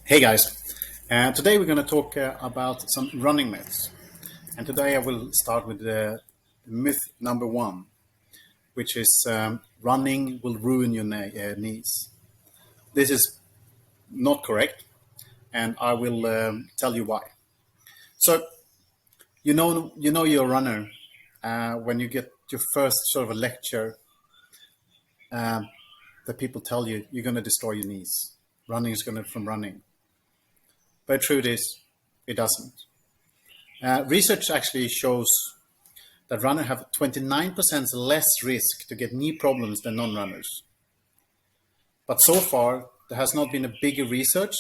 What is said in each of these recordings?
Hey guys, today we're going to talk about some running myths. And today I will start with the myth number one, which is running will ruin your knees. This is not correct, and I will tell you why. So you know you're a runner when you get your first sort of a lecture that people tell you you're going to destroy your knees. Running is going to from running, but the truth is it doesn't. Research actually shows that runners have 29% less risk to get knee problems than non-runners. But so far, there has not been a bigger research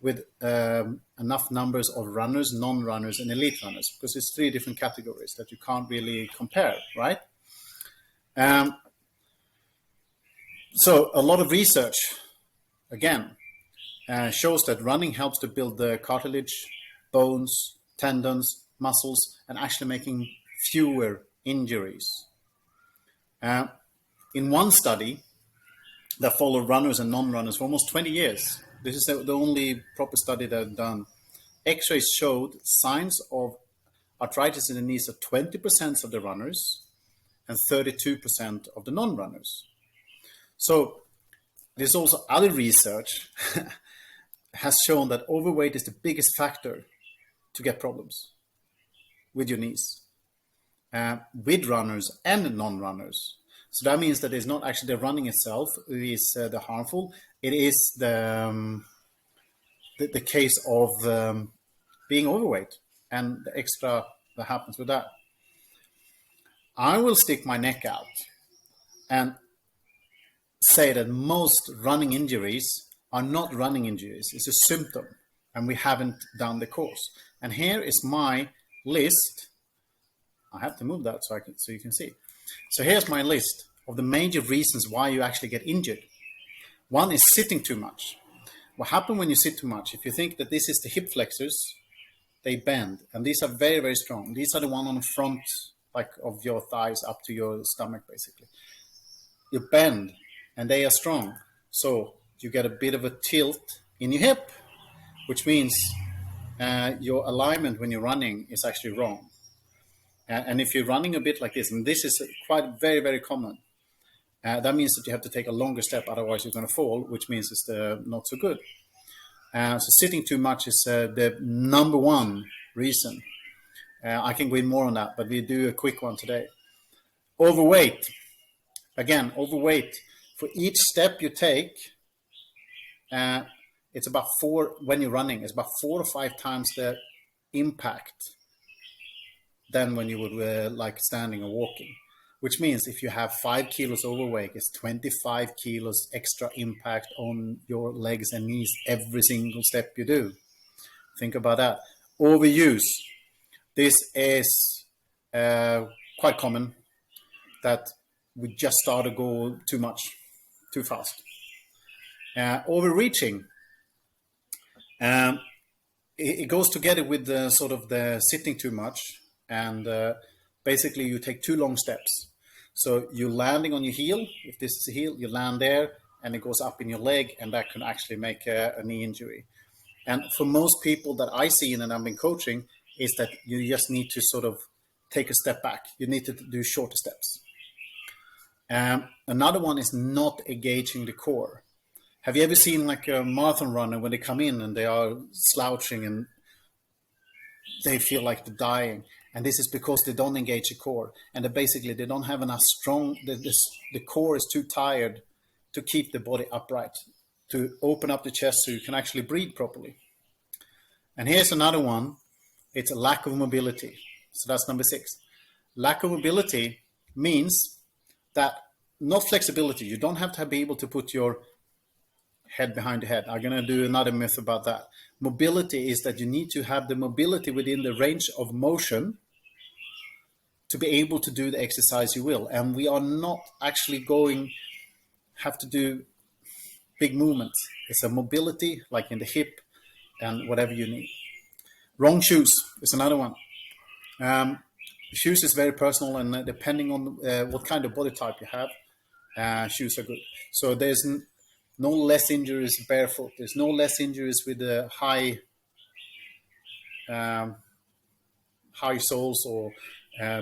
with enough numbers of runners, non-runners, and elite runners, because it's three different categories that you can't really compare, right? Um, so a lot of research, again, shows that running helps to build the cartilage, bones, tendons, muscles, and actually making fewer injuries. Uh, in one study that followed runners and non-runners for almost 20 years, this is the only proper study that I've done, X-rays showed signs of arthritis in the knees of 20% of the runners and 32% of the non-runners. So there's also other research has shown that overweight is the biggest factor to get problems with your knees, with runners and non-runners. So that means that it's not actually the running itself is the harmful. It is the case of being overweight and the extra that happens with that. I will stick my neck out and say that most running injuries are not running injuries. It's a symptom, and we haven't done the course. And here is my list. I have to move that so you can see. So here's my list of the major reasons why you actually get injured. One is sitting too much. What happens when you sit too much? If you think that this is the hip flexors, they bend, and these are very, very strong. These are the one on the front, like of your thighs up to your stomach, basically. You bend, and they are strong. So you get a bit of a tilt in your hip, which means your alignment when you're running is actually wrong. And if you're running a bit like this, and this is quite very, very common, that means that you have to take a longer step, otherwise you're going to fall, which means it's not so good. So sitting too much is the number one reason. I can go in more on that, but we do a quick one today. Overweight. Again, overweight. For each step you take, it's about when you're running, it's about 4 or 5 times the impact than when you would like standing or walking. Which means if you have 5 kilos overweight, it's 25 kilos extra impact on your legs and knees every single step you do. Think about that. Overuse. This is quite common, that we just start to go too much, too fast. Overreaching. It goes together with the sort of the sitting too much, and basically you take too long steps. So you're landing on your heel. If this is a heel, you land there and it goes up in your leg, and that can actually make a knee injury. And for most people that I see and I've been coaching, is that you just need to sort of take a step back. You need to do shorter steps. Another one is not engaging the core. Have you ever seen like a marathon runner when they come in and they are slouching and they feel like they're dying? And this is because they don't engage the core. And they don't have enough strong, the core is too tired to keep the body upright, to open up the chest so you can actually breathe properly. And here's another one. It's a lack of mobility. So that's number 6. Lack of mobility means that not flexibility. You don't have to be able to put your head behind the head. I'm going to do another myth about that. Mobility is that you need to have the mobility within the range of motion to be able to do the exercise you will. And we are not actually have to do big movements. It's a mobility like in the hip and whatever you need. Wrong shoes is another one. Shoes is very personal, and depending on what kind of body type you have, shoes are good. So no less injuries barefoot. There's no less injuries with the um, high soles or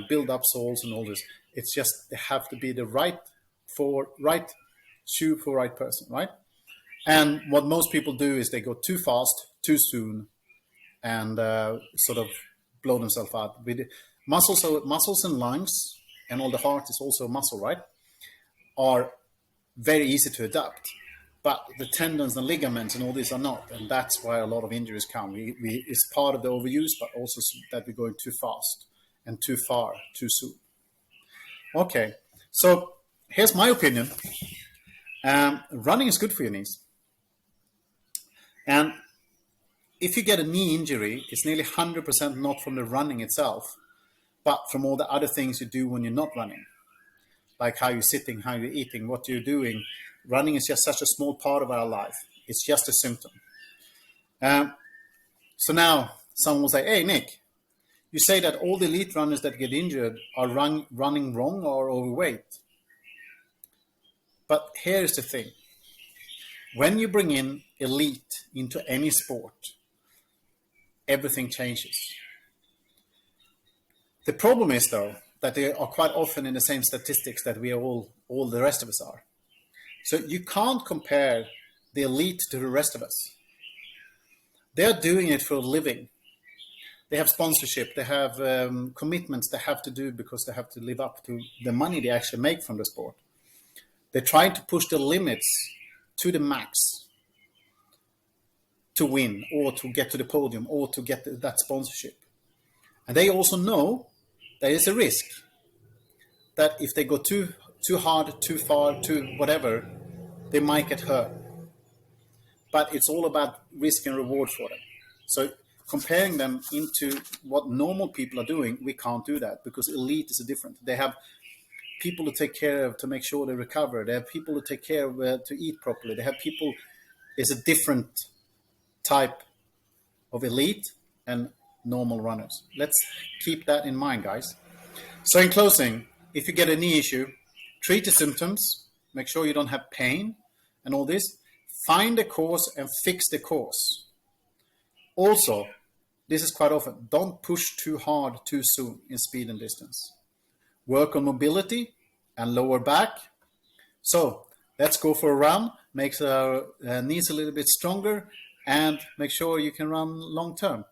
build up soles and all this. It's just they have to be the right shoe for right person, right? And what most people do is they go too fast, too soon, and sort of blow themselves out. With muscles and lungs, and all the heart is also a muscle, right? Are very easy to adapt, but the tendons and ligaments and all these are not, and that's why a lot of injuries come. It's part of the overuse, but also that we're going too fast and too far, too soon. Okay, so here's my opinion. Running is good for your knees. And if you get a knee injury, it's nearly 100% not from the running itself, but from all the other things you do when you're not running. Like how you're sitting, how you're eating, what you're doing. Running is just such a small part of our life. It's just a symptom. So now someone will say, hey, Nick, you say that all the elite runners that get injured are running wrong or overweight. But here's the thing. When you bring in elite into any sport, everything changes. The problem is, though, that they are quite often in the same statistics that we are all the rest of us are. So you can't compare the elite to the rest of us. They're doing it for a living. They have sponsorship, they have commitments they have to do because they have to live up to the money they actually make from the sport. They're trying to push the limits to the max to win or to get to the podium or to get that sponsorship. And they also know there is a risk that if they go too hard, too far, too whatever, they might get hurt. But it's all about risk and reward for them. So comparing them into what normal people are doing, we can't do that because elite is different. They have people to take care of to make sure they recover. They have people to take care of to eat properly. They have people. It's a different type of elite and normal runners. Let's keep that in mind, guys. So in closing, if you get a knee issue, treat the symptoms, make sure you don't have pain and all this. Find the cause and fix the cause. Also, this is quite often, don't push too hard too soon in speed and distance. Work on mobility and lower back. So let's go for a run, makes our knees a little bit stronger, and make sure you can run long term.